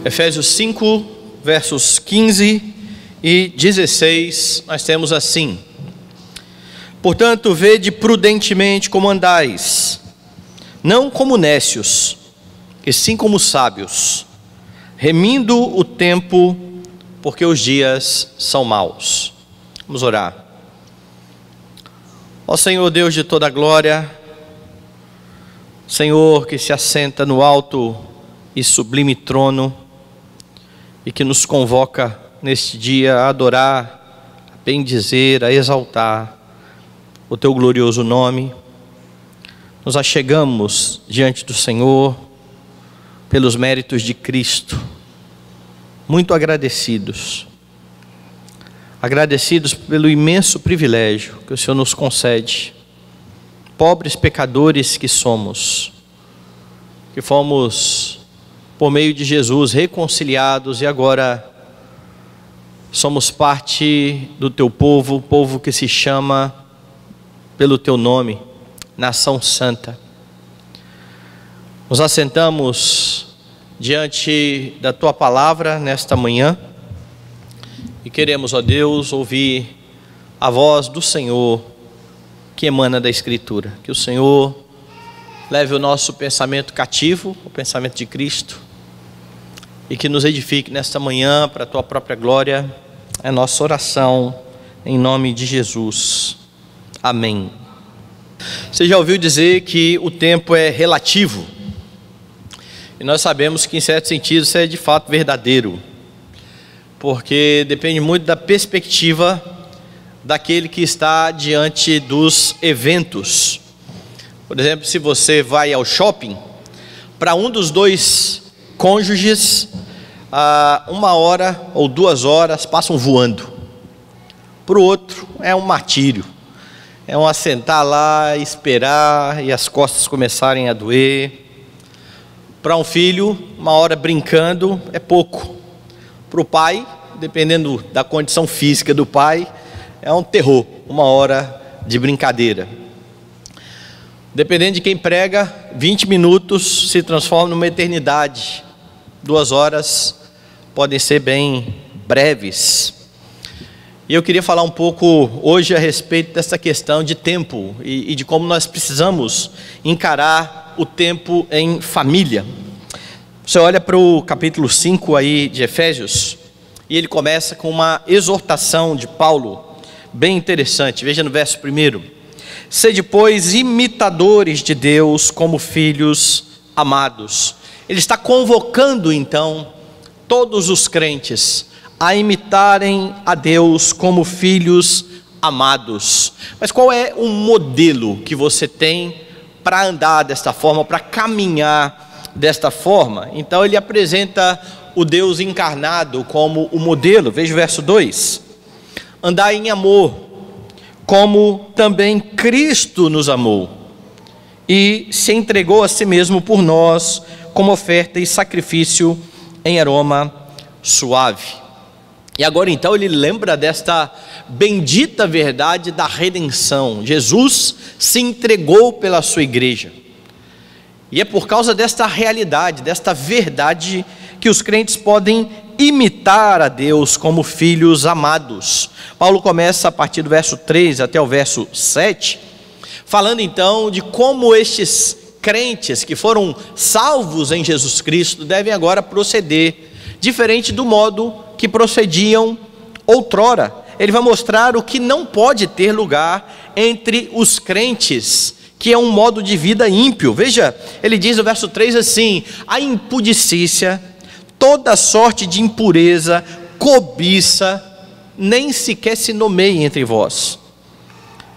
Efésios 5, versos 15 e 16, nós temos assim: portanto, vede prudentemente como andais, não como nécios, e sim como sábios, remindo o tempo, porque os dias são maus. Vamos orar. Ó Senhor Deus de toda glória, Senhor que se assenta no alto e sublime trono, e que nos convoca neste dia a adorar, a bendizer, a exaltar o Teu glorioso nome. Nos achegamos diante do Senhor pelos méritos de Cristo, muito agradecidos pelo imenso privilégio que o Senhor nos concede, pobres pecadores que somos, que fomos por meio de Jesus reconciliados e agora somos parte do Teu povo, povo que se chama pelo Teu nome, nação santa. Nos assentamos diante da Tua palavra nesta manhã e queremos, ó Deus, ouvir a voz do Senhor que emana da Escritura. Que o Senhor leve o nosso pensamento cativo, o pensamento de Cristo, e que nos edifique nesta manhã para a Tua própria glória. É nossa oração em nome de Jesus. Amém. Você já ouviu dizer que o tempo é relativo? E nós sabemos que em certo sentido isso é de fato verdadeiro, porque depende muito da perspectiva daquele que está diante dos eventos. Por exemplo, se você vai ao shopping, para um dos dois cônjuges, 1 hora ou 2 horas passam voando. Para o outro é um martírio, é um assentar lá, esperar e as costas começarem a doer. Para um filho, 1 hora brincando é pouco. Para o pai, dependendo da condição física do pai, é um terror, 1 hora de brincadeira. Dependendo de quem prega, 20 minutos se transforma numa eternidade. 2 horas podem ser bem breves. E eu queria falar um pouco hoje a respeito dessa questão de tempo e de como nós precisamos encarar o tempo em família. Você olha para o capítulo 5 aí de Efésios, e ele começa com uma exortação de Paulo, bem interessante. Veja no verso 1: sede, pois, imitadores de Deus como filhos amados. Ele está convocando então todos os crentes a imitarem a Deus como filhos amados. Mas qual é o modelo que você tem para andar desta forma, para caminhar desta forma? Então ele apresenta o Deus encarnado como o modelo. Veja o verso 2: andai em amor, como também Cristo nos amou e se entregou a si mesmo por nós, como oferta e sacrifício em aroma suave. E agora então ele lembra desta bendita verdade da redenção. Jesus se entregou pela sua igreja, e é por causa desta realidade, desta verdade, que os crentes podem imitar a Deus como filhos amados. Paulo começa a partir do verso 3 até o verso 7, falando então de como estes crentes que foram salvos em Jesus Cristo devem agora proceder, diferente do modo que procediam outrora. Ele vai mostrar o que não pode ter lugar entre os crentes, que é um modo de vida ímpio. Veja, ele diz no verso 3 assim: a impudicícia, toda sorte de impureza, cobiça, nem sequer se nomeie entre vós,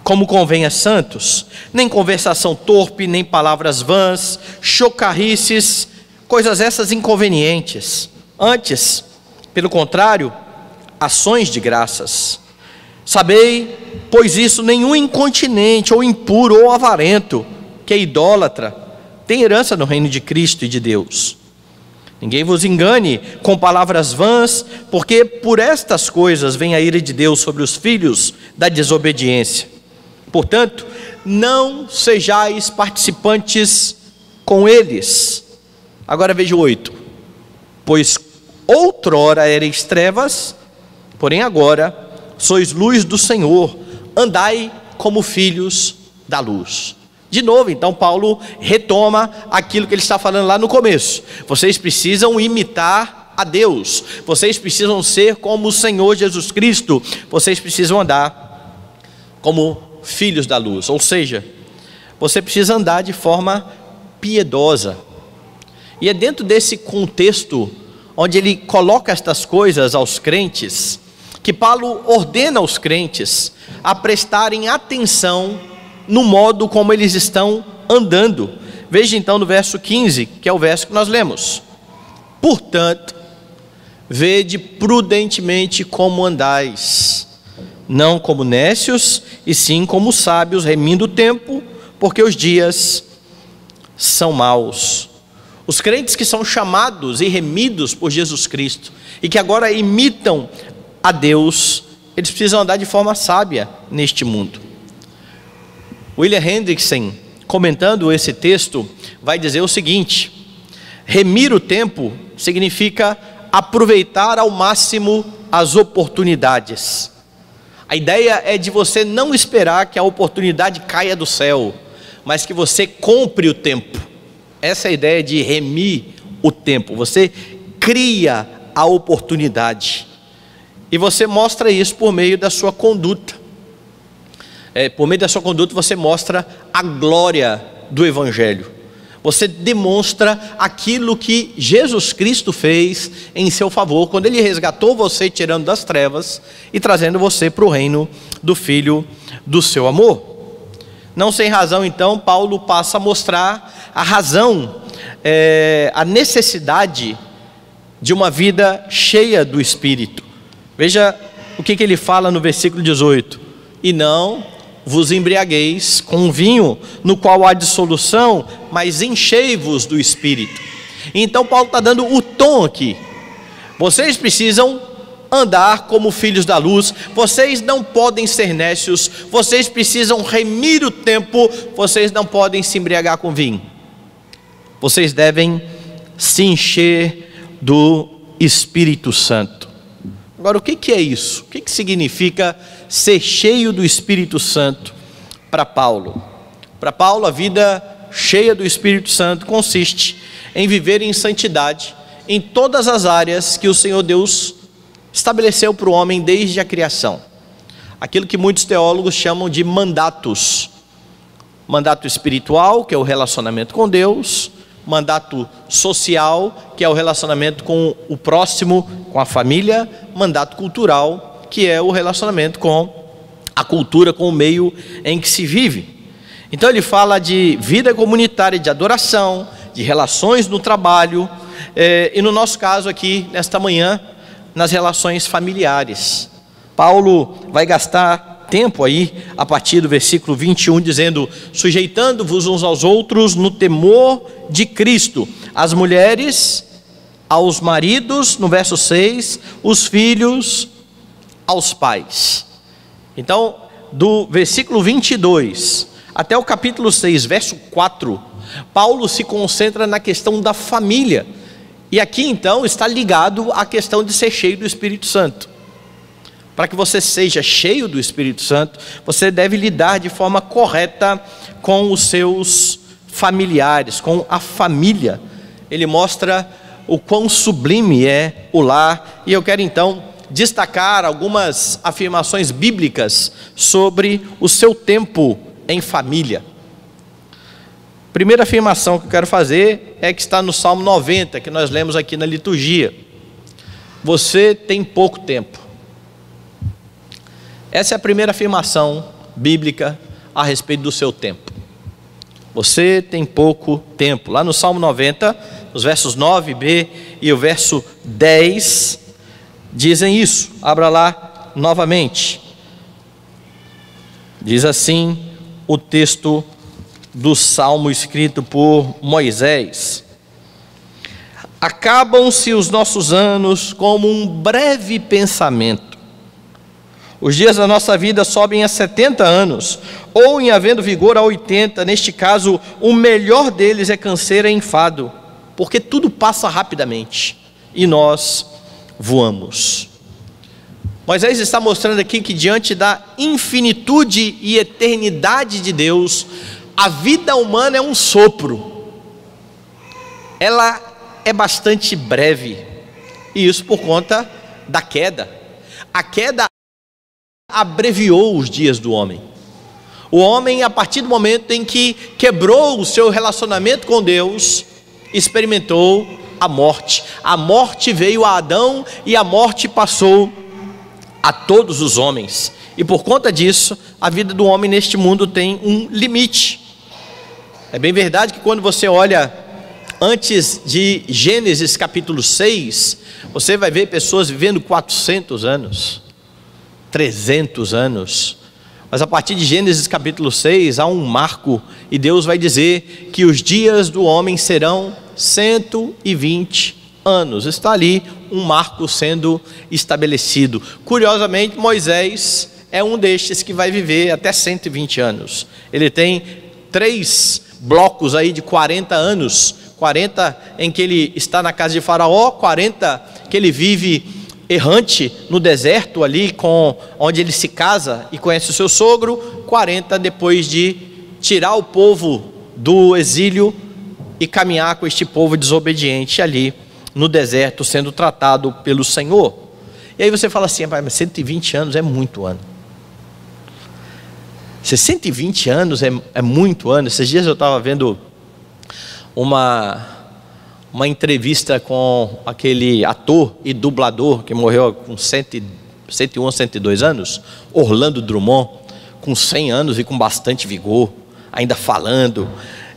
como convém a santos, nem conversação torpe, nem palavras vãs, chocarrices, coisas essas inconvenientes. Antes, pelo contrário, ações de graças. Sabei, pois isso, nenhum incontinente, ou impuro, ou avarento, que é idólatra, tem herança no reino de Cristo e de Deus. Ninguém vos engane com palavras vãs, porque por estas coisas vem a ira de Deus sobre os filhos da desobediência. Portanto, não sejais participantes com eles. Agora veja o 8. Pois outrora erais trevas, porém agora sois luz do Senhor, andai como filhos da luz. De novo, então, Paulo retoma aquilo que ele está falando lá no começo. Vocês precisam imitar a Deus, vocês precisam ser como o Senhor Jesus Cristo, vocês precisam andar como filhos da luz, ou seja, você precisa andar de forma piedosa. E é dentro desse contexto, onde ele coloca estas coisas aos crentes, que Paulo ordena aos crentes a prestarem atenção no modo como eles estão andando. Veja então no verso 15, que é o verso que nós lemos. Portanto, vede prudentemente como andais, não como nécios, e sim como sábios, remindo o tempo, porque os dias são maus. Os crentes que são chamados e remidos por Jesus Cristo, e que agora imitam a Deus, eles precisam andar de forma sábia neste mundo. William Hendrickson, comentando esse texto, vai dizer o seguinte: remir o tempo significa aproveitar ao máximo as oportunidades. A ideia é de você não esperar que a oportunidade caia do céu, mas que você compre o tempo. Essa é a ideia de remir o tempo. Você cria a oportunidade e você mostra isso por meio da sua conduta. Por meio da sua conduta você mostra a glória do Evangelho. Você demonstra aquilo que Jesus Cristo fez em seu favor, quando Ele resgatou você, tirando das trevas e trazendo você para o reino do Filho do seu amor. Não sem razão, então, Paulo passa a mostrar a razão, a necessidade de uma vida cheia do Espírito. Veja o que ele fala no versículo 18: e não vos embriagueis com vinho, no qual há dissolução, mas enchei-vos do Espírito. Então Paulo está dando o tom aqui. Vocês precisam andar como filhos da luz, vocês não podem ser nécios, vocês precisam remir o tempo, vocês não podem se embriagar com vinho. Vocês devem se encher do Espírito Santo. Agora, o que é isso? O que significa ser cheio do Espírito Santo para Paulo? Para Paulo, a vida cheia do Espírito Santo consiste em viver em santidade em todas as áreas que o Senhor Deus estabeleceu para o homem desde a criação. Aquilo que muitos teólogos chamam de mandatos. Mandato espiritual, que é o relacionamento com Deus. Mandato social, que é o relacionamento com o próximo, com a família. Mandato cultural, que é o relacionamento com a cultura, com o meio em que se vive. Então ele fala de vida comunitária, de adoração, de relações no trabalho, e no nosso caso aqui, nesta manhã, nas relações familiares. Paulo vai gastar tempo aí, a partir do versículo 21, dizendo: sujeitando-vos uns aos outros no temor de Cristo, as mulheres aos maridos, no verso 6, os filhos aos pais. Então, do versículo 22 até o capítulo 6, verso 4, Paulo se concentra na questão da família, e aqui então está ligado à questão de ser cheio do Espírito Santo. Para que você seja cheio do Espírito Santo, você deve lidar de forma correta com os seus familiares, com a família. Ele mostra o quão sublime é o lar, e eu quero então destacar algumas afirmações bíblicas sobre o seu tempo em família. Primeira afirmação que eu quero fazer é que está no Salmo 90, que nós lemos aqui na liturgia. Você tem pouco tempo. Essa é a primeira afirmação bíblica a respeito do seu tempo. Você tem pouco tempo. Lá no Salmo 90, os versos 9b e o verso 10 dizem isso. Abra lá novamente. Diz assim o texto do Salmo escrito por Moisés: acabam-se os nossos anos como um breve pensamento. Os dias da nossa vida sobem a 70 anos, ou em havendo vigor a 80, neste caso, o melhor deles é canseira e enfado, porque tudo passa rapidamente, e nós voamos. Moisés está mostrando aqui que diante da infinitude e eternidade de Deus, a vida humana é um sopro. Ela é bastante breve, e isso por conta da queda. A queda abreviou os dias do homem. O homem, a partir do momento em que quebrou o seu relacionamento com Deus, experimentou a morte. A morte veio a Adão e a morte passou a todos os homens. E por conta disso, a vida do homem neste mundo tem um limite. É bem verdade que quando você olha antes de Gênesis capítulo 6, você vai ver pessoas vivendo 400 anos, 300 anos. Mas a partir de Gênesis capítulo 6 há um marco, e Deus vai dizer que os dias do homem serão 120 anos. Está ali um marco sendo estabelecido. Curiosamente, Moisés é um destes que vai viver até 120 anos. Ele tem 3 blocos aí de 40 anos, 40 em que ele está na casa de Faraó, 40 que ele vive errante no deserto ali, onde ele se casa e conhece o seu sogro, 40 depois de tirar o povo do exílio e caminhar com este povo desobediente ali no deserto, sendo tratado pelo Senhor. E aí você fala assim, mas 120 anos é muito ano. 120 anos é muito ano. Esses dias eu estava vendo uma entrevista com aquele ator e dublador que morreu com 101, 102 anos, Orlando Drummond, com 100 anos e com bastante vigor, ainda falando.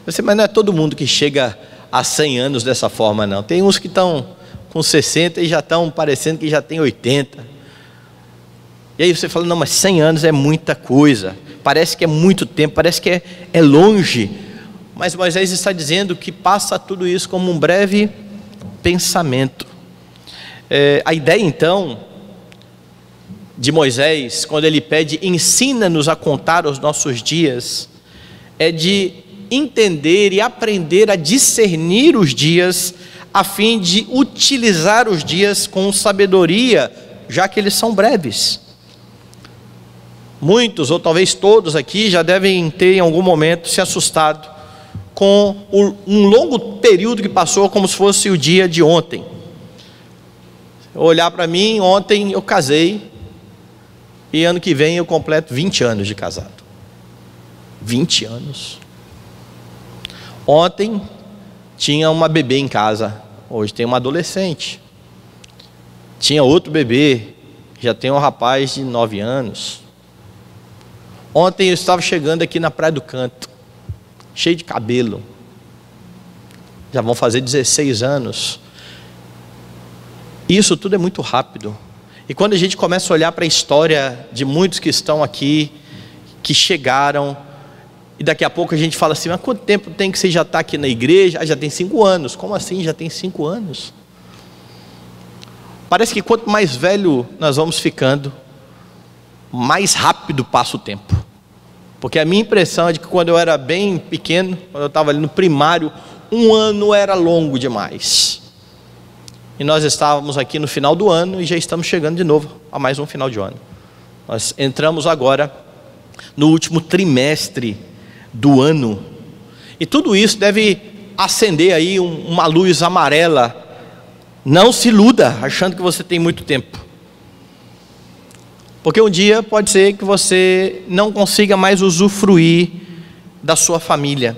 Mas não é todo mundo que chega a 100 anos dessa forma, não. Tem uns que estão com 60 e já estão parecendo que já tem 80. E aí você fala, não, mas 100 anos é muita coisa, parece que é muito tempo, parece que é longe. Mas Moisés está dizendo que passa tudo isso como um breve pensamento. A ideia então de Moisés, quando ele pede, ensina-nos a contar os nossos dias, é de entender e aprender a discernir os dias, a fim de utilizar os dias com sabedoria, já que eles são breves. Muitos, ou talvez todos aqui, já devem ter em algum momento se assustado com um longo período que passou como se fosse o dia de ontem. Olhar para mim, ontem eu casei, e ano que vem eu completo 20 anos de casado. 20 anos. Ontem tinha uma bebê em casa, hoje tem uma adolescente. Tinha outro bebê, já tem um rapaz de 9 anos. Ontem eu estava chegando aqui na Praia do Canto, cheio de cabelo, já vão fazer 16 anos. Isso tudo é muito rápido. E quando a gente começa a olhar para a história de muitos que estão aqui, que chegaram, e daqui a pouco a gente fala assim, mas quanto tempo tem que você já está aqui na igreja? Já tem 5 anos. Como assim já tem 5 anos? Parece que quanto mais velho nós vamos ficando, mais rápido passa o tempo. Porque a minha impressão é de que quando eu era bem pequeno, quando eu estava ali no primário, 1 ano era longo demais. E nós estávamos aqui no final do ano e já estamos chegando de novo a mais um final de ano. Nós entramos agora no último trimestre do ano. E tudo isso deve acender aí uma luz amarela. Não se iluda achando que você tem muito tempo. Porque um dia pode ser que você não consiga mais usufruir da sua família.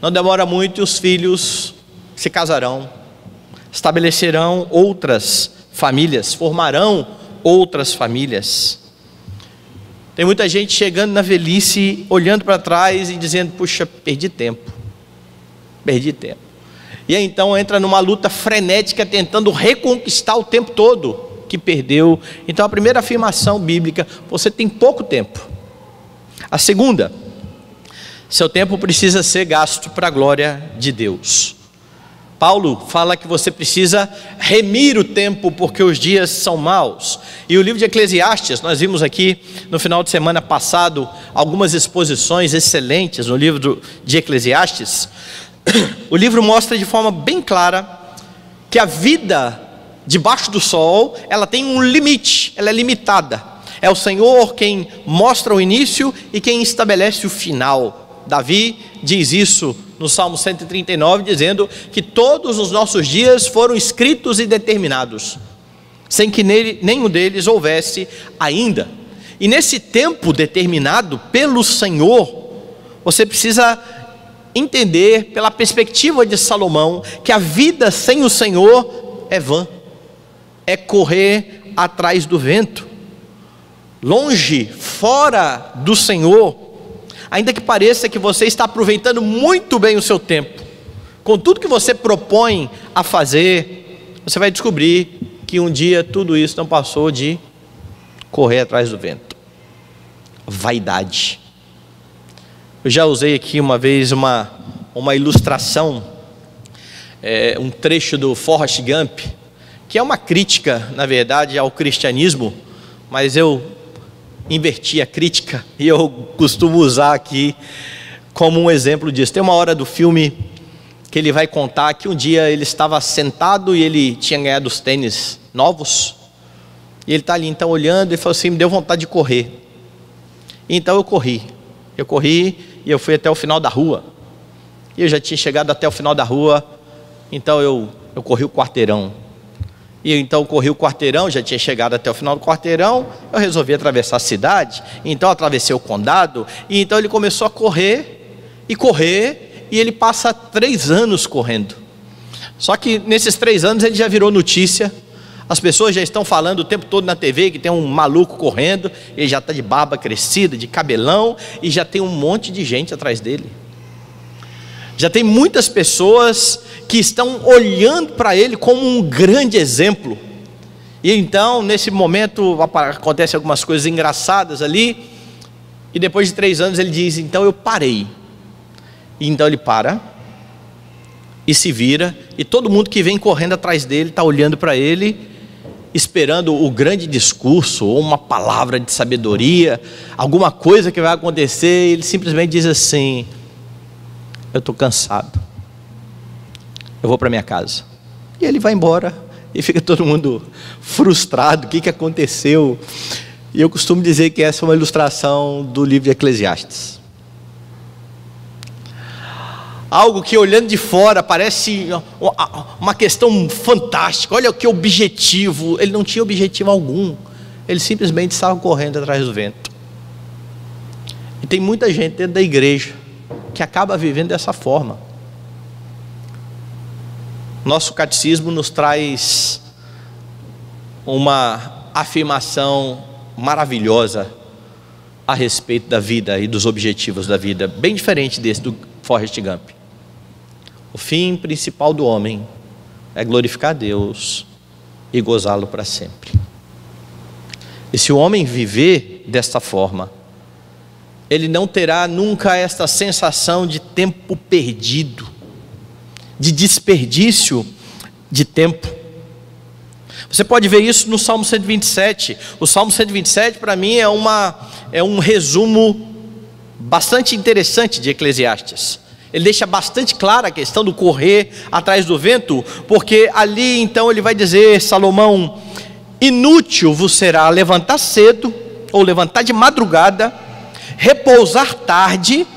Não demora muito e os filhos se casarão, estabelecerão outras famílias, formarão outras famílias. Tem muita gente chegando na velhice, olhando para trás e dizendo, puxa, perdi tempo. E aí então entra numa luta frenética, tentando reconquistar o tempo todo que perdeu. Então a primeira afirmação bíblica, você tem pouco tempo. A segunda, seu tempo precisa ser gasto para a glória de Deus. Paulo fala que você precisa remir o tempo porque os dias são maus. E o livro de Eclesiastes, nós vimos aqui no final de semana passado algumas exposições excelentes no livro de Eclesiastes. O livro mostra de forma bem clara que a vida debaixo do sol, ela tem um limite, ela é limitada. É o Senhor quem mostra o início e quem estabelece o final. Davi diz isso no Salmo 139, dizendo que todos os nossos dias foram escritos e determinados, sem que nele nenhum deles houvesse ainda. E nesse tempo determinado pelo Senhor, você precisa entender, pela perspectiva de Salomão, que a vida sem o Senhor é vã, é correr atrás do vento, longe, fora do Senhor. Ainda que pareça que você está aproveitando muito bem o seu tempo, com tudo que você propõe a fazer, você vai descobrir que um dia tudo isso não passou de correr atrás do vento. Vaidade. Eu já usei aqui uma vez uma ilustração, um trecho do Forrest Gump, que é uma crítica, na verdade, ao cristianismo, mas eu inverti a crítica e eu costumo usar aqui como um exemplo disso. Tem uma hora do filme que ele vai contar que um dia ele estava sentado e ele tinha ganhado os tênis novos, e ele está ali então olhando e falou assim: me deu vontade de correr. Então eu corri e eu fui até o final da rua, e eu já tinha chegado até o final da rua, então eu corri o quarteirão. E então eu corri o quarteirão, já tinha chegado até o final do quarteirão, eu resolvi atravessar a cidade, então atravessei o condado, e então ele começou a correr, e ele passa 3 anos correndo. Só que nesses 3 anos ele já virou notícia, as pessoas já estão falando o tempo todo na TV que tem um maluco correndo, ele já está de barba crescida, de cabelão, e já tem um monte de gente atrás dele. Já tem muitas pessoas que estão olhando para ele como um grande exemplo. E então, nesse momento, acontecem algumas coisas engraçadas ali, e depois de 3 anos ele diz: então eu parei. E então ele para, e se vira, e todo mundo que vem correndo atrás dele está olhando para ele, esperando o grande discurso, ou uma palavra de sabedoria, alguma coisa que vai acontecer, e ele simplesmente diz assim: eu estou cansado, eu vou para minha casa. E ele vai embora, e fica todo mundo frustrado, o que aconteceu? E eu costumo dizer que essa é uma ilustração do livro de Eclesiastes. Algo que olhando de fora parece uma questão fantástica, olha que objetivo. Ele não tinha objetivo algum, ele simplesmente estava correndo atrás do vento. E tem muita gente dentro da igreja que acaba vivendo dessa forma. Nosso catecismo nos traz uma afirmação maravilhosa a respeito da vida e dos objetivos da vida, bem diferente desse do Forrest Gump. O fim principal do homem é glorificar a Deus e gozá-lo para sempre. E se o homem viver desta forma, ele não terá nunca esta sensação de tempo perdido, de desperdício de tempo. Você pode ver isso no Salmo 127. O Salmo 127 para mim é um resumo bastante interessante de Eclesiastes. Ele deixa bastante clara a questão do correr atrás do vento, porque ali então ele vai dizer, Salomão: inútil vos será levantar cedo, ou levantar de madrugada, repousar tarde,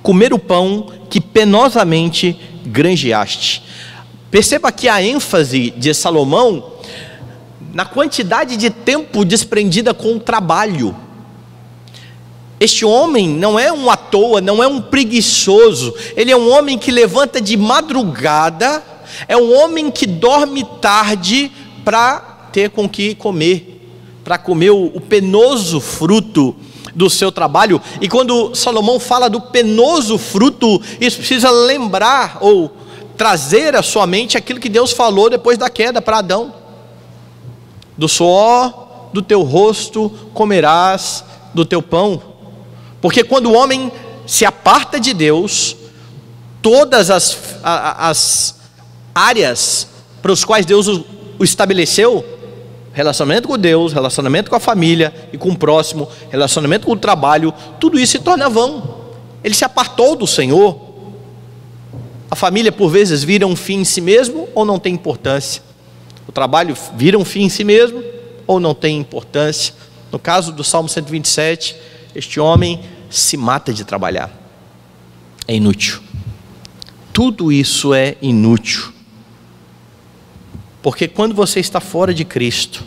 comer o pão que penosamente granjeaste. Perceba aqui a ênfase de Salomão na quantidade de tempo desprendida com o trabalho. Este homem não é um à toa, não é um preguiçoso, ele é um homem que levanta de madrugada, é um homem que dorme tarde para ter com que comer, para comer o penoso fruto do seu trabalho. E quando Salomão fala do penoso fruto, isso precisa lembrar ou trazer à sua mente aquilo que Deus falou depois da queda para Adão: do suor do teu rosto comerás do teu pão. Porque quando o homem se aparta de Deus, todas as áreas para os quais Deus o estabeleceu, relacionamento com Deus, relacionamento com a família e com o próximo, relacionamento com o trabalho, tudo isso se torna vão. Ele se apartou do Senhor. A família por vezes vira um fim em si mesmo ou não tem importância. O trabalho vira um fim em si mesmo ou não tem importância? No caso do Salmo 127, este homem se mata de trabalhar. É inútil. Tudo isso é inútil. Porque quando você está fora de Cristo,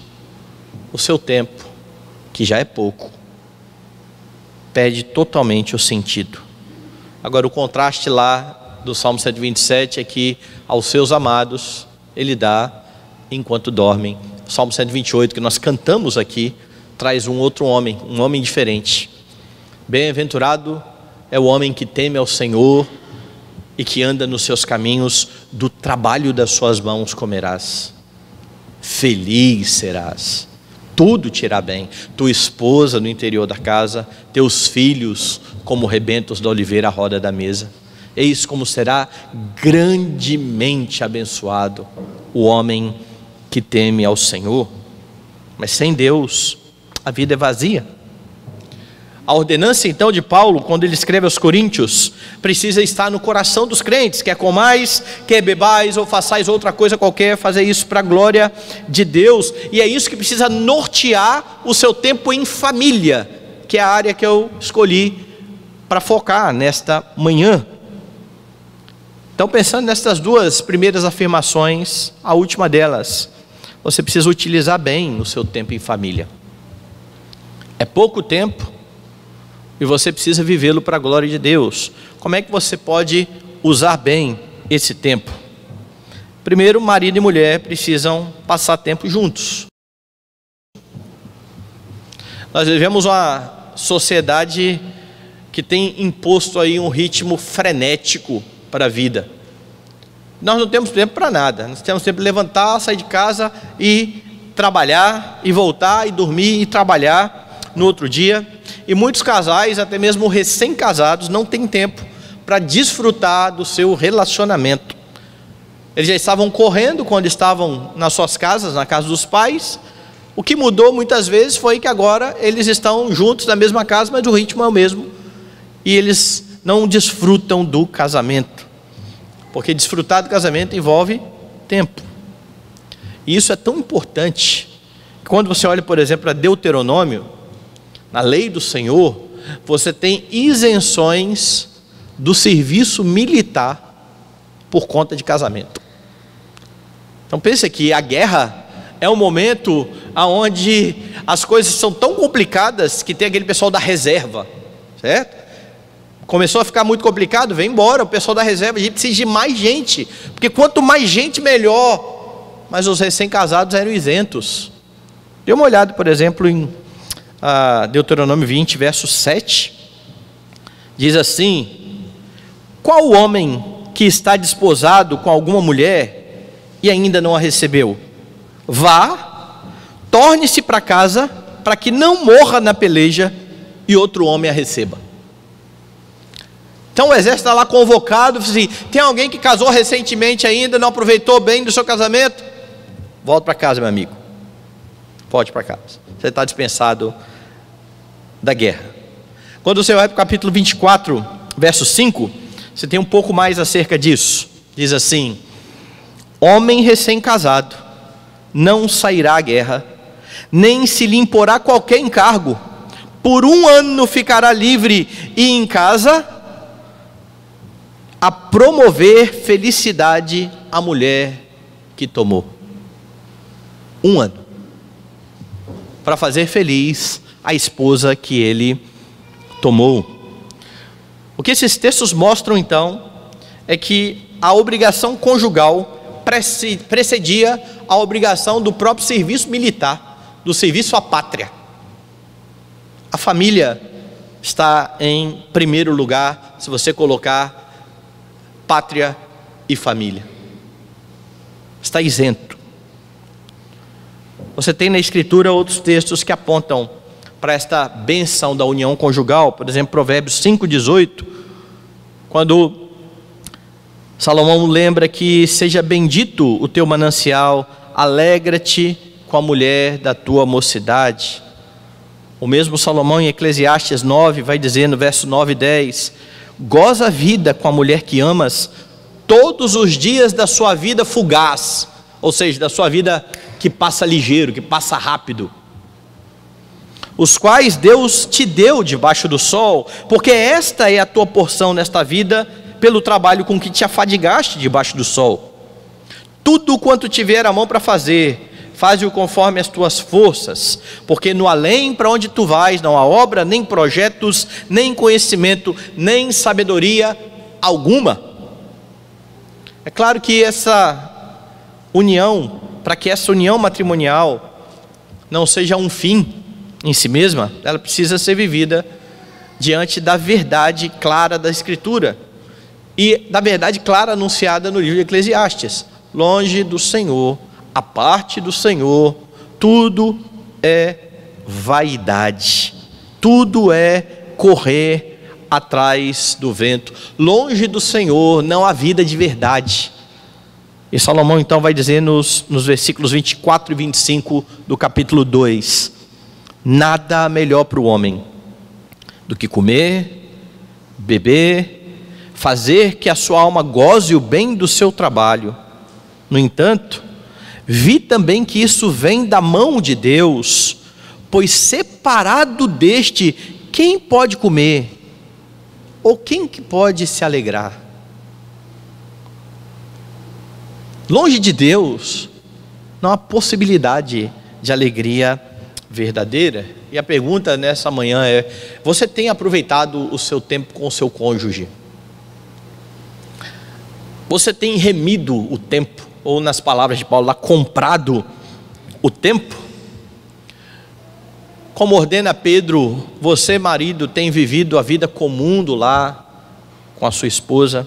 o seu tempo, que já é pouco, perde totalmente o sentido. Agora, o contraste lá do Salmo 127 é que aos seus amados Ele dá enquanto dormem. O Salmo 128, que nós cantamos aqui, traz um outro homem, um homem diferente. Bem-aventurado é o homem que teme ao Senhor e que anda nos seus caminhos, do trabalho das suas mãos comerás. Feliz serás, tudo te irá bem, tua esposa no interior da casa, teus filhos como rebentos da oliveira à roda da mesa. Eis como será grandemente abençoado o homem que teme ao Senhor. Mas sem Deus, a vida é vazia. A ordenança então de Paulo, quando ele escreve aos Coríntios, precisa estar no coração dos crentes. Quer comais, quer bebais ou façais outra coisa qualquer, fazer isso para a glória de Deus. E é isso que precisa nortear o seu tempo em família, que é a área que eu escolhi para focar nesta manhã. Então, pensando nestas duas primeiras afirmações, a última delas, você precisa utilizar bem o seu tempo em família. É pouco tempo e você precisa vivê-lo para a glória de Deus. Como é que você pode usar bem esse tempo? Primeiro, marido e mulher precisam passar tempo juntos. Nós vivemos uma sociedade que tem imposto aí um ritmo frenético para a vida. Nós não temos tempo para nada. Nós temos tempo de levantar, sair de casa e trabalhar, e voltar, e dormir, e trabalhar no outro dia. E muitos casais, até mesmo recém-casados, não têm tempo para desfrutar do seu relacionamento. Eles já estavam correndo quando estavam nas suas casas, na casa dos pais. O que mudou muitas vezes foi que agora eles estão juntos na mesma casa, mas o ritmo é o mesmo. E eles não desfrutam do casamento. Porque desfrutar do casamento envolve tempo. E isso é tão importante, que quando você olha, por exemplo, para Deuteronômio, na lei do Senhor, você tem isenções do serviço militar por conta de casamento. Então pense que a guerra é um momento onde as coisas são tão complicadas que tem aquele pessoal da reserva, certo? Começou a ficar muito complicado, vem embora o pessoal da reserva, a gente precisa de mais gente, porque quanto mais gente melhor. Mas os recém-casados eram isentos. Dê uma olhada, por exemplo, em Deuteronômio 20, verso 7, diz assim: qual homem que está desposado com alguma mulher e ainda não a recebeu? Vá, torne-se para casa, para que não morra na peleja e outro homem a receba. Então o exército está lá convocado, assim, tem alguém que casou recentemente ainda, não aproveitou bem do seu casamento? Volta para casa, meu amigo, pode ir para casa, você está dispensado da guerra. Quando você vai para o capítulo 24, verso 5, você tem um pouco mais acerca disso. Diz assim: homem recém-casado não sairá à guerra, nem se lhe imporá qualquer encargo, por 1 ano ficará livre e em casa, a promover felicidade à mulher que tomou. 1 ano para fazer feliz a esposa que ele tomou. O que esses textos mostram então é que a obrigação conjugal precedia a obrigação do próprio serviço militar, do serviço à pátria. A família está em primeiro lugar, se você colocar pátria e família. Está isento. Você tem na Escritura outros textos que apontam para esta bênção da união conjugal. Por exemplo, Provérbios 5,18, quando Salomão lembra que seja bendito o teu manancial, alegra-te com a mulher da tua mocidade. O mesmo Salomão em Eclesiastes 9 vai dizer no verso 9 e 10: goza a vida com a mulher que amas todos os dias da sua vida fugaz. ou seja, da sua vida que passa ligeiro, que passa rápido, os quais Deus te deu debaixo do sol, porque esta é a tua porção nesta vida, pelo trabalho com que te afadigaste debaixo do sol. Tudo quanto tiver a mão para fazer, faze-o conforme as tuas forças, porque no além para onde tu vais não há obra, nem projetos, nem conhecimento, nem sabedoria alguma. É claro que essa união, para que essa união matrimonial não seja um fim em si mesma, ela precisa ser vivida diante da verdade clara da Escritura e da verdade clara anunciada no livro de Eclesiastes. Longe do Senhor, a parte do Senhor, tudo é vaidade, tudo é correr atrás do vento. Longe do Senhor não há vida de verdade. E Salomão então vai dizer nos versículos 24 e 25 do capítulo 2: nada melhor para o homem do que comer, beber, fazer que a sua alma goze o bem do seu trabalho. No entanto, vi também que isso vem da mão de Deus, pois separado deste, quem pode comer? Ou quem que pode se alegrar? Longe de Deus, não há possibilidade de alegria verdadeira. E a pergunta nessa manhã é: você tem aproveitado o seu tempo com o seu cônjuge? Você tem remido o tempo? Ou nas palavras de Paulo lá, comprado o tempo? Como ordena Pedro, você, marido, tem vivido a vida comum do lar com a sua esposa?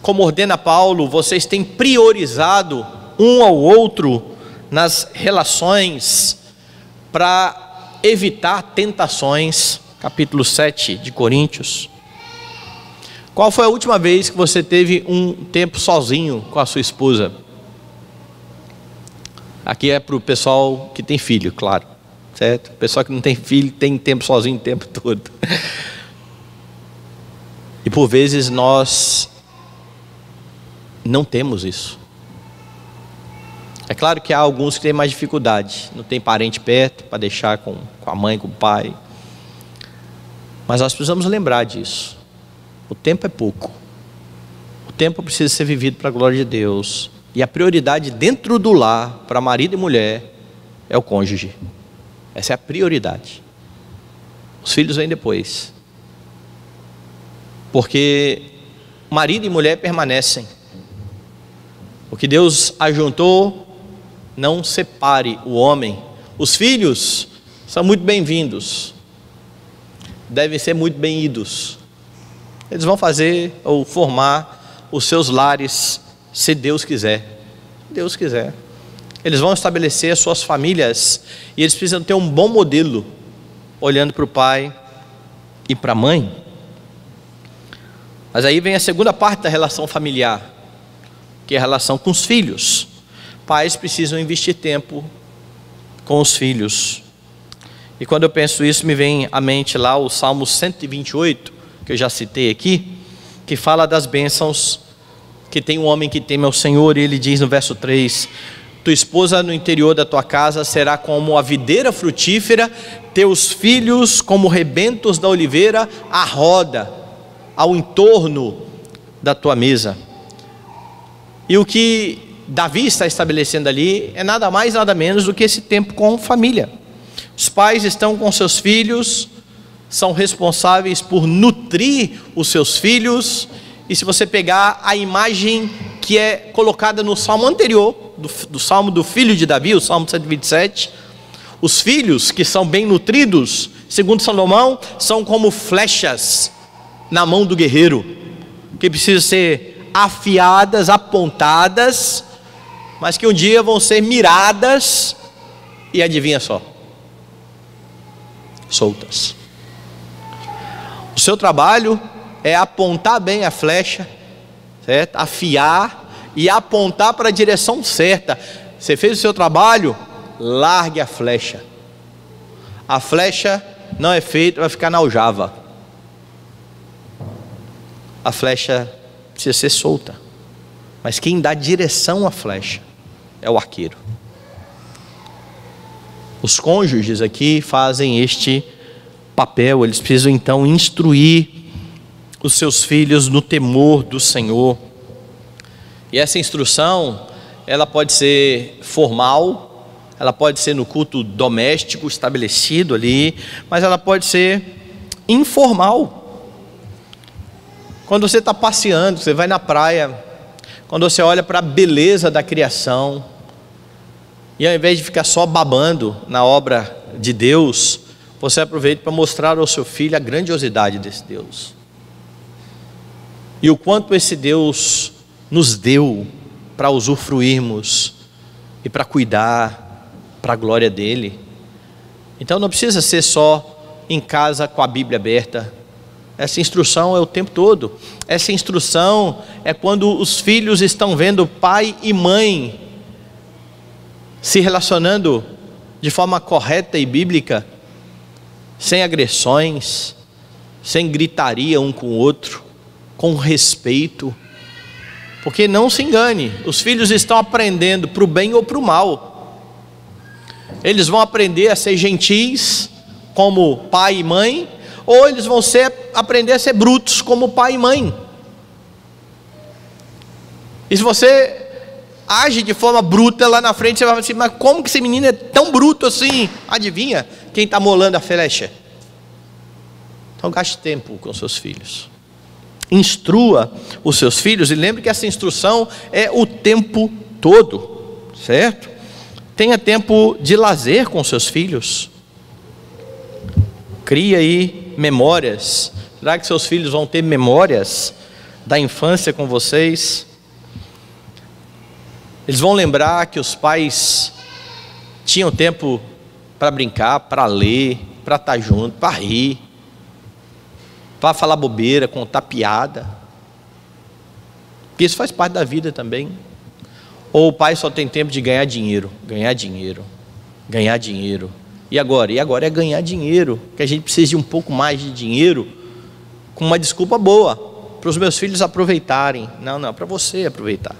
Como ordena Paulo, vocês têm priorizado um ao outro nas relações para evitar tentações? Capítulo 7 de Coríntios. Qual foi a última vez que você teve um tempo sozinho com a sua esposa? Aqui é para o pessoal que tem filho, claro, certo? O pessoal que não tem filho tem tempo sozinho o tempo todo. E por vezes nós não temos isso. É claro que há alguns que têm mais dificuldade, não tem parente perto para deixar com a mãe, com o pai. Mas nós precisamos lembrar disso. O tempo é pouco. O tempo precisa ser vivido para a glória de Deus. E a prioridade dentro do lar, para marido e mulher, é o cônjuge. Essa é a prioridade. Os filhos vêm depois. Porque marido e mulher permanecem. O que Deus ajuntou, não separe o homem. Os filhos são muito bem-vindos. Devem ser muito bem-idos. Eles vão fazer ou formar os seus lares, se Deus quiser. Deus quiser. Eles vão estabelecer as suas famílias e eles precisam ter um bom modelo, olhando para o pai e para a mãe. Mas aí vem a segunda parte da relação familiar, que é a relação com os filhos. Pais precisam investir tempo com os filhos. E quando eu penso isso, me vem à mente lá o Salmo 128, que eu já citei aqui, que fala das bênçãos que tem um homem que teme ao Senhor. E ele diz no verso 3: tua esposa no interior da tua casa será como a videira frutífera, teus filhos como rebentos da oliveira à roda, ao entorno da tua mesa. E o que Davi está estabelecendo ali é nada mais, nada menos do que esse tempo com família. Os pais estão com seus filhos, são responsáveis por nutrir os seus filhos. E se você pegar a imagem que é colocada no salmo anterior, do salmo do filho de Davi, o salmo 127, os filhos que são bem nutridos, segundo Salomão, são como flechas na mão do guerreiro, que precisam ser afiadas, apontadas, mas que um dia vão ser miradas e adivinha só, soltas. O seu trabalho é apontar bem a flecha, certo? Afiar e apontar para a direção certa. Você fez o seu trabalho, largue a flecha. A flecha não é feita para ficar na aljava. A flecha precisa ser solta. Mas quem dá direção à flecha é o arqueiro. Os cônjuges aqui fazem este papel. Eles precisam então instruir os seus filhos no temor do Senhor. E essa instrução, ela pode ser formal, ela pode ser no culto doméstico estabelecido ali, mas ela pode ser informal. Quando você está passeando, você vai na praia, quando você olha para a beleza da criação, e ao invés de ficar só babando na obra de Deus, você aproveita para mostrar ao seu filho a grandiosidade desse Deus. E o quanto esse Deus nos deu para usufruirmos e para cuidar para a glória dele. Então não precisa ser só em casa com a Bíblia aberta. Essa instrução é o tempo todo. Essa instrução é quando os filhos estão vendo pai e mãe se relacionando de forma correta e bíblica, sem agressões, sem gritaria um com o outro, com respeito. Porque não se engane, os filhos estão aprendendo para o bem ou para o mal. Eles vão aprender a ser gentis como pai e mãe, ou eles vão aprender a ser brutos como pai e mãe. E se você age de forma bruta lá na frente, você vai falar assim, mas como que esse menino é tão bruto assim? Adivinha quem está molando a flecha? Então gaste tempo com seus filhos. Instrua os seus filhos, e lembre que essa instrução é o tempo todo, certo? Tenha tempo de lazer com seus filhos. Crie aí memórias. Será que seus filhos vão ter memórias da infância com vocês? Eles vão lembrar que os pais tinham tempo para brincar, para ler, para estar junto, para rir, para falar bobeira, contar piada. Porque isso faz parte da vida também. Ou o pai só tem tempo de ganhar dinheiro, ganhar dinheiro, ganhar dinheiro. E agora? E agora é ganhar dinheiro, que a gente precisa de um pouco mais de dinheiro, com uma desculpa boa, para os meus filhos aproveitarem. Não, para você aproveitar.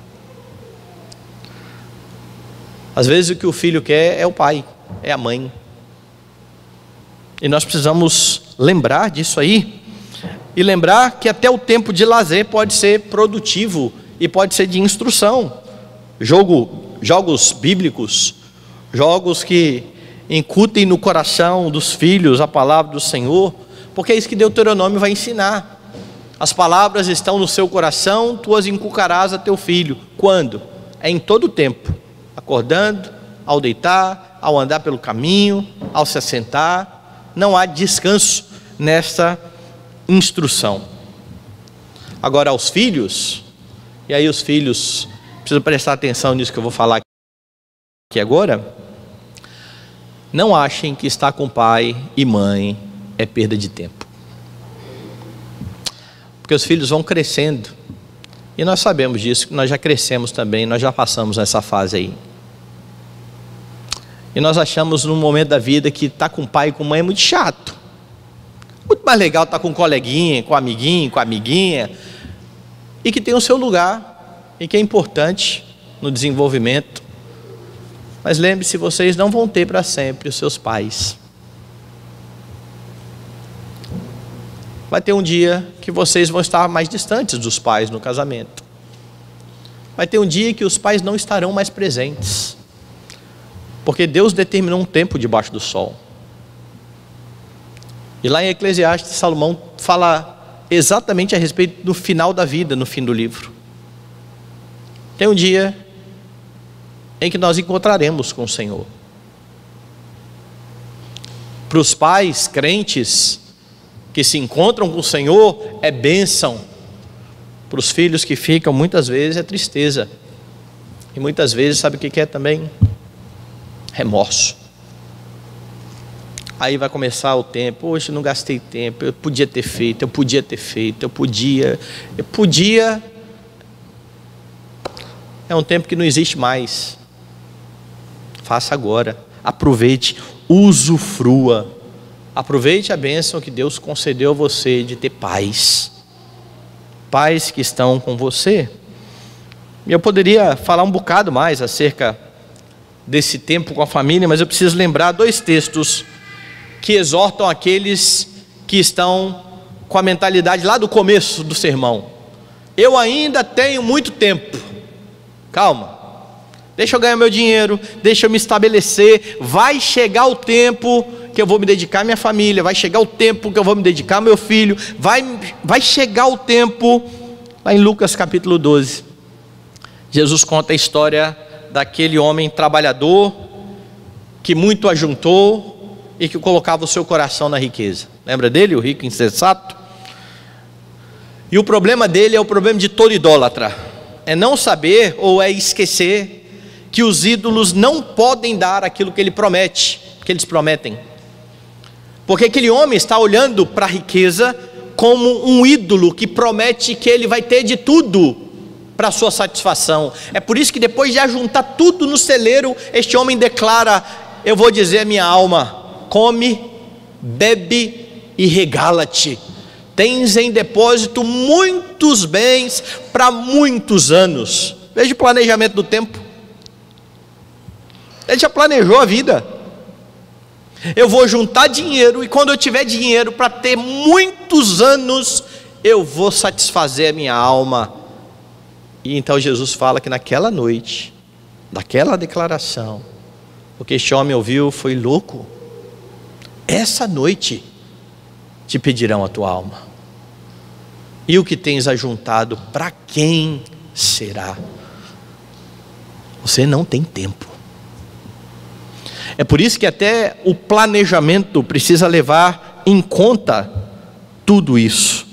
Às vezes o que o filho quer é o pai, é a mãe. E nós precisamos lembrar disso aí. E lembrar que até o tempo de lazer pode ser produtivo e pode ser de instrução. Jogos bíblicos, jogos que incutem no coração dos filhos a palavra do Senhor, porque é isso que Deuteronômio vai ensinar. As palavras estão no seu coração, tu as inculcarás a teu filho. Quando? É em todo o tempo. Acordando, ao deitar, ao andar pelo caminho, ao se assentar. Não há descanso nesta instrução. Agora aos filhos, e aí os filhos precisam prestar atenção nisso que eu vou falar aqui agora. Não achem que estar com pai e mãe é perda de tempo. Porque os filhos vão crescendo. E nós sabemos disso, nós já crescemos também, nós já passamos nessa fase aí. E nós achamos num momento da vida que estar com pai e com mãe é muito chato. Muito mais legal estar com um coleguinha, com um amiguinho, com a amiguinha. E que tem o seu lugar, e que é importante no desenvolvimento. Mas lembre-se, vocês não vão ter para sempre os seus pais. Vai ter um dia que vocês vão estar mais distantes dos pais no casamento. Vai ter um dia que os pais não estarão mais presentes. Porque Deus determinou um tempo debaixo do sol. E lá em Eclesiastes, Salomão fala exatamente a respeito do final da vida, no fim do livro. Tem um dia em que nós encontraremos com o Senhor. Para os pais crentes que se encontram com o Senhor, é bênção. Para os filhos que ficam, muitas vezes é tristeza. E muitas vezes, sabe o que é também? Remorso. Aí vai começar o tempo, hoje não gastei tempo, eu podia ter feito, eu podia. É um tempo que não existe mais. Faça agora, aproveite, usufrua. Aproveite a bênção que Deus concedeu a você de ter pais. Pais que estão com você. E eu poderia falar um bocado mais acerca desse tempo com a família, mas eu preciso lembrar 2 textos que exortam aqueles que estão com a mentalidade lá do começo do sermão. Eu ainda tenho muito tempo. Calma. Deixa eu ganhar meu dinheiro, deixa eu me estabelecer. Vai chegar o tempo que eu vou me dedicar à minha família, vai chegar o tempo que eu vou me dedicar ao meu filho, vai chegar o tempo. Lá em Lucas capítulo 12, Jesus conta a história daquele homem trabalhador que muito ajuntou e que colocava o seu coração na riqueza. Lembra dele, o rico insensato? E o problema dele é o problema de todo idólatra, é não saber ou é esquecer que os ídolos não podem dar aquilo que que eles prometem. Porque aquele homem está olhando para a riqueza como um ídolo que promete que ele vai ter de tudo para a sua satisfação. É por isso que depois de ajuntar tudo no celeiro, este homem declara: eu vou dizer à minha alma, come, bebe e regala-te. Tens em depósito muitos bens para muitos anos. Veja o planejamento do tempo. Ele já planejou a vida. Eu vou juntar dinheiro, e quando eu tiver dinheiro para ter muitos anos, eu vou satisfazer a minha alma. E então Jesus fala que naquela noite, daquela declaração, o que este homem ouviu foi: louco, essa noite te pedirão a tua alma, e o que tens ajuntado, para quem será? Você não tem tempo. É por isso que até o planejamento precisa levar em conta tudo isso.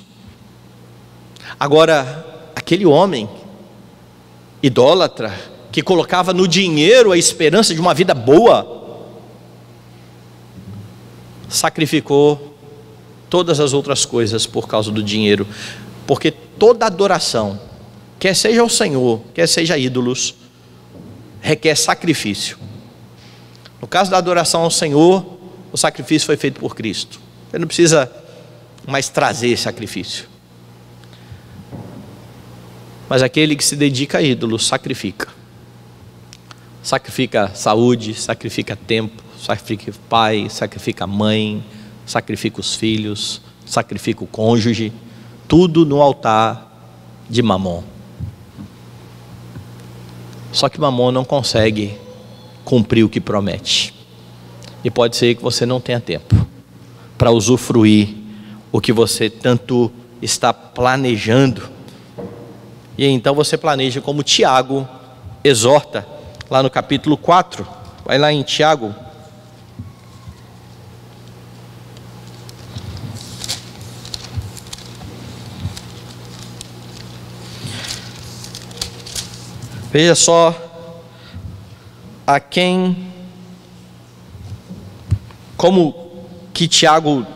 Agora, aquele homem idólatra que colocava no dinheiro a esperança de uma vida boa, sacrificou todas as outras coisas por causa do dinheiro. Porque toda adoração, quer seja ao Senhor, quer seja a ídolos, requer sacrifício. No caso da adoração ao Senhor, o sacrifício foi feito por Cristo. Você não precisa mais trazer sacrifício. Mas aquele que se dedica a ídolos, sacrifica. Sacrifica saúde, sacrifica tempo, sacrifica pai, sacrifica mãe, sacrifica os filhos, sacrifica o cônjuge. Tudo no altar de Mamon. Só que Mamon não consegue cumprir o que promete, e pode ser que você não tenha tempo para usufruir o que você tanto está planejando. E então você planeja como Tiago exorta lá no capítulo 4. Vai lá em Tiago. Veja só como que Tiago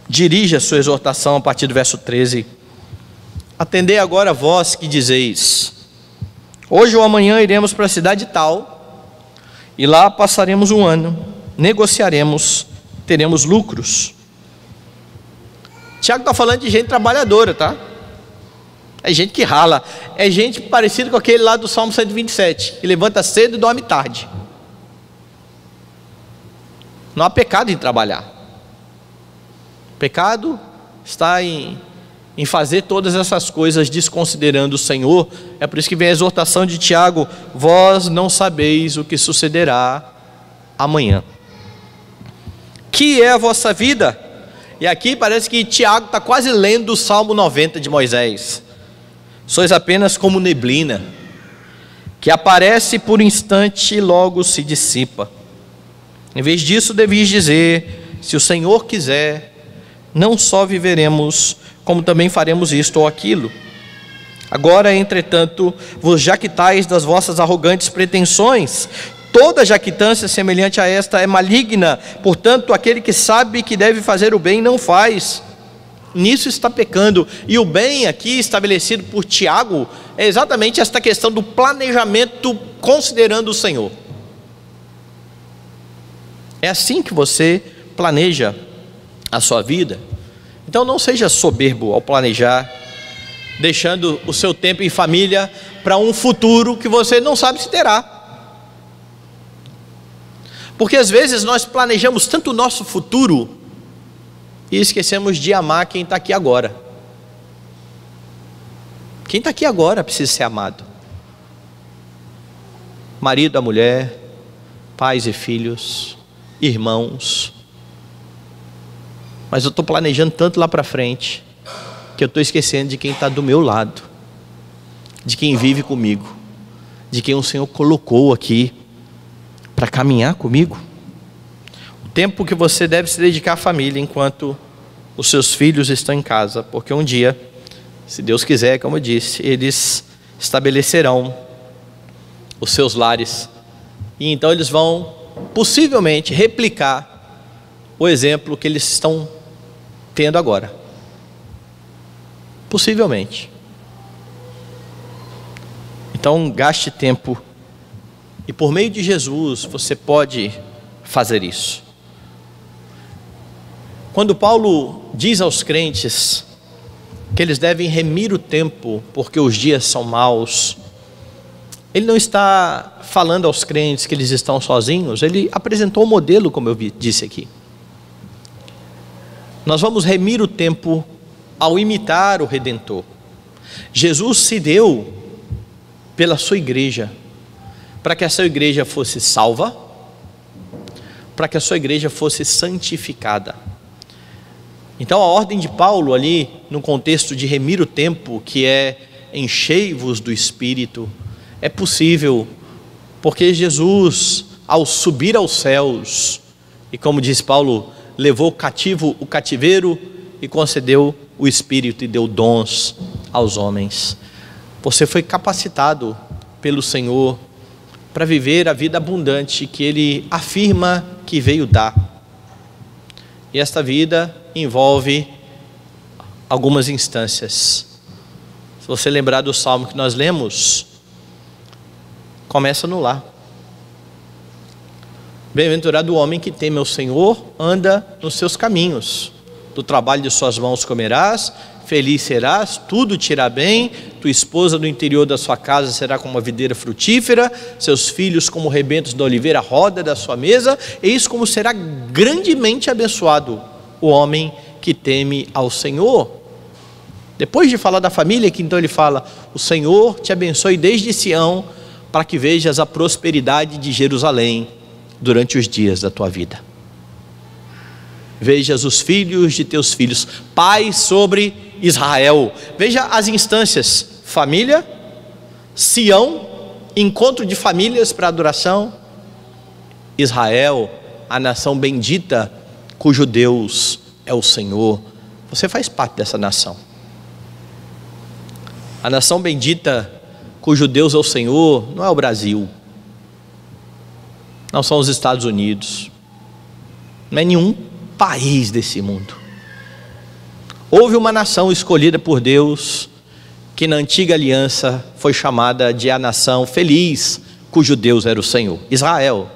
dirige a sua exortação a partir do verso 13. Atendei agora vós que dizeis: hoje ou amanhã iremos para a cidade tal, e lá passaremos um ano, negociaremos, teremos lucros. Tiago está falando de gente trabalhadora, tá? É gente que rala, é gente parecida com aquele lá do Salmo 127, que levanta cedo e dorme tarde. Não há pecado em trabalhar. O pecado está em fazer todas essas coisas desconsiderando o Senhor. É por isso que vem a exortação de Tiago: vós não sabeis o que sucederá amanhã. Que é a vossa vida? E aqui parece que Tiago está quase lendo o Salmo 90 de Moisés. Sois apenas como neblina, que aparece por instante e logo se dissipa. Em vez disso, deveis dizer: se o Senhor quiser, não só viveremos, como também faremos isto ou aquilo. Agora, entretanto, vos jactais das vossas arrogantes pretensões. Toda jactância semelhante a esta é maligna. Portanto, aquele que sabe que deve fazer o bem não faz, nisso está pecando. E o bem aqui estabelecido por Tiago é exatamente esta questão do planejamento considerando o Senhor. É assim que você planeja a sua vida. Então não seja soberbo ao planejar, deixando o seu tempo em família para um futuro que você não sabe se terá. Porque às vezes nós planejamos tanto o nosso futuro e esquecemos de amar quem está aqui agora. Quem está aqui agora precisa ser amado. Marido, a mulher, pais e filhos, irmãos. Mas eu estou planejando tanto lá para frente, que eu estou esquecendo de quem está do meu lado, de quem vive comigo, de quem o Senhor colocou aqui para caminhar comigo. O tempo que você deve se dedicar à família enquanto os seus filhos estão em casa, porque um dia, se Deus quiser, como eu disse, eles estabelecerão os seus lares, e então eles vão possivelmente replicar o exemplo que eles estão tendo agora. Possivelmente. Então gaste tempo, e por meio de Jesus você pode fazer isso. Quando Paulo diz aos crentes que eles devem remir o tempo porque os dias são maus, ele não está falando aos crentes que eles estão sozinhos, ele apresentou um modelo, como eu disse aqui. Nós vamos remir o tempo ao imitar o Redentor. Jesus se deu pela sua igreja, para que a sua igreja fosse salva, para que a sua igreja fosse santificada. Então a ordem de Paulo ali, no contexto de remir o tempo, que é enchei-vos do Espírito, é possível, porque Jesus, ao subir aos céus, e como diz Paulo, levou cativo o cativeiro e concedeu o Espírito e deu dons aos homens. Você foi capacitado pelo Senhor para viver a vida abundante que Ele afirma que veio dar. E esta vida envolve algumas instâncias. Se você lembrar do salmo que nós lemos, começa no lar. Bem-aventurado o homem que teme ao Senhor, anda nos seus caminhos. Do trabalho de suas mãos comerás, feliz serás, tudo te irá bem, tua esposa no interior da sua casa será como uma videira frutífera, seus filhos como rebentos da oliveira, a roda da sua mesa, eis como será grandemente abençoado o homem que teme ao Senhor. Depois de falar da família, que então ele fala, o Senhor te abençoe desde Sião, para que vejas a prosperidade de Jerusalém durante os dias da tua vida. Vejas os filhos de teus filhos, paz sobre Israel. Veja as instâncias: família, Sião, encontro de famílias para adoração, Israel, a nação bendita, cujo Deus é o Senhor. Você faz parte dessa nação. A nação bendita, cujo Deus é o Senhor, não é o Brasil, não são os Estados Unidos, não é nenhum país desse mundo. Houve uma nação escolhida por Deus, que na antiga aliança foi chamada de a nação feliz, cujo Deus era o Senhor, Israel.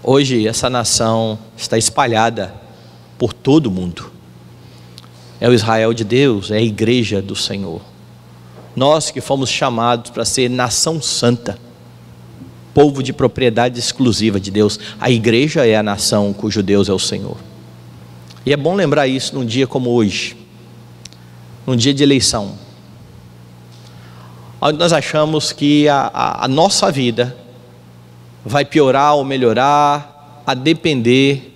Hoje essa nação está espalhada por todo o mundo. É o Israel de Deus, é a igreja do Senhor. Nós que fomos chamados para ser nação santa, povo de propriedade exclusiva de Deus. A igreja é a nação cujo Deus é o Senhor. E é bom lembrar isso num dia como hoje, num dia de eleição, onde nós achamos que a nossa vida vai piorar ou melhorar a depender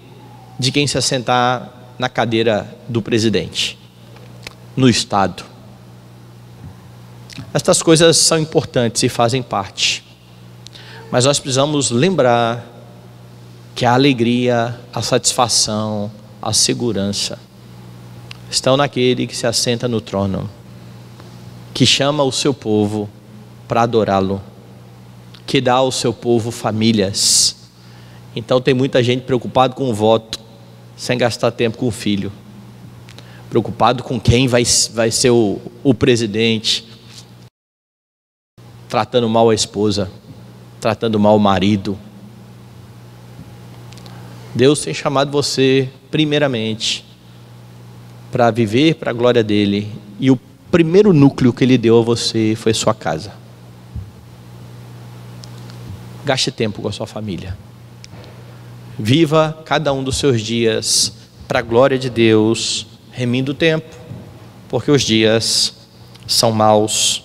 de quem se assentar na cadeira do presidente, no Estado. Estas coisas são importantes e fazem parte, mas nós precisamos lembrar que a alegria, a satisfação, a segurança estão naquele que se assenta no trono, que chama o seu povo para adorá-lo, que dá ao seu povo famílias. Então tem muita gente preocupada com o voto, sem gastar tempo com o filho, preocupado com quem vai ser o presidente, tratando mal a esposa, tratando mal o marido. Deus tem chamado você primeiramente para viver para a glória dele, e o primeiro núcleo que Ele deu a você foi sua casa. Gaste tempo com a sua família. Viva cada um dos seus dias para a glória de Deus, remindo o tempo, porque os dias são maus.